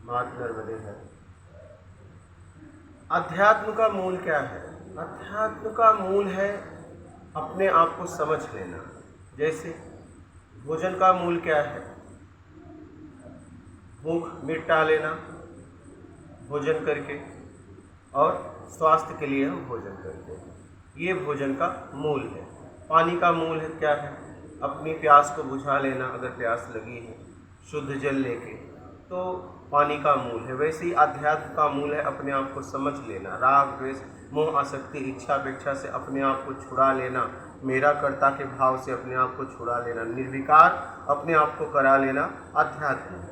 मात नर्मदे है। अध्यात्म का मूल क्या है? अध्यात्म का मूल है अपने आप को समझ लेना। जैसे भोजन का मूल क्या है? भूख मिटा लेना भोजन करके, और स्वास्थ्य के लिए हम भोजन करते हैं, ये भोजन का मूल है। पानी का मूल है क्या है? अपनी प्यास को बुझा लेना, अगर प्यास लगी है, शुद्ध जल लेके, तो पानी का मूल है। वैसे ही अध्यात्म का मूल है अपने आप को समझ लेना, राग द्वेष मोह आसक्ति इच्छा अपेक्षा से अपने आप को छुड़ा लेना, मेरा कर्ता के भाव से अपने आप को छुड़ा लेना, निर्विकार अपने आप को करा लेना अध्यात्म।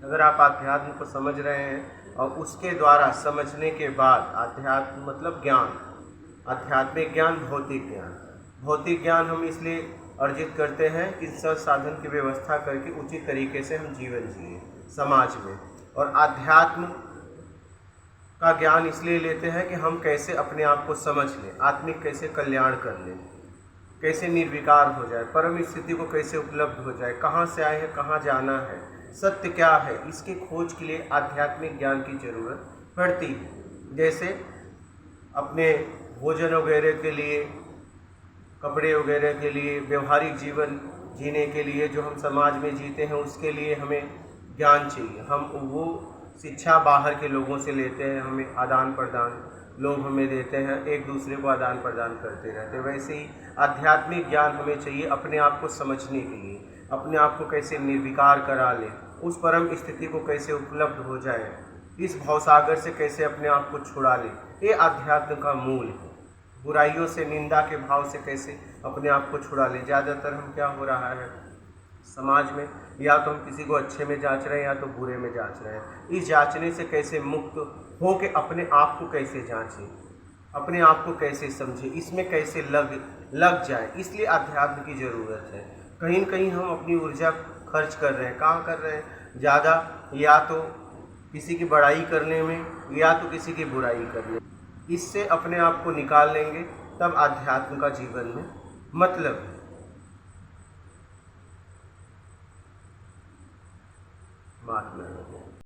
अगर आप अध्यात्म को समझ रहे हैं और उसके द्वारा समझने के बाद, अध्यात्म मतलब ज्ञान, आध्यात्मिक ज्ञान, भौतिक ज्ञान। भौतिक ज्ञान हम इसलिए अर्जित करते हैं कि संसाधन की व्यवस्था करके उचित तरीके से हम जीवन जिए समाज में, और आध्यात्म का ज्ञान इसलिए लेते हैं कि हम कैसे अपने आप को समझ लें, आत्मिक कैसे कल्याण कर लें, कैसे निर्विकार हो जाए, परम स्थिति को कैसे उपलब्ध हो जाए, कहाँ से आए हैं, कहाँ जाना है, सत्य क्या है, इसकी खोज के लिए आध्यात्मिक ज्ञान की जरूरत पड़ती है। जैसे अपने भोजन वगैरह के लिए, कपड़े वगैरह के लिए, व्यवहारिक जीवन जीने के लिए, जो हम समाज में जीते हैं उसके लिए हमें ज्ञान चाहिए। हम वो शिक्षा बाहर के लोगों से लेते हैं, हमें आदान प्रदान लोग हमें देते हैं, एक दूसरे को आदान प्रदान करते रहते हैं। वैसे ही आध्यात्मिक ज्ञान हमें चाहिए अपने आप को समझने के लिए, अपने आप को कैसे निर्विकार करा लें, उस परम स्थिति को कैसे उपलब्ध हो जाए, इस भवसागर से कैसे अपने आप को छुड़ा लें, ये आध्यात्म का मूल है। बुराइयों से, निंदा के भाव से कैसे अपने आप को छुड़ा लें। ज़्यादातर हम क्या हो रहा है समाज में, या तो हम किसी को अच्छे में जांच रहे हैं या तो बुरे में जांच रहे हैं। इस जांचने से कैसे मुक्त हो के अपने आप को कैसे जांचें, अपने आप को कैसे समझें, इसमें कैसे लग जाए, इसलिए अध्यात्म की ज़रूरत है। कहीं न कहीं हम अपनी ऊर्जा खर्च कर रहे हैं, कहाँ कर रहे हैं ज़्यादा, या तो किसी की बड़ाई करने में या तो किसी की बुराई करने में। इससे अपने आप को निकाल लेंगे तब अध्यात्म का जीवन में मतलब है।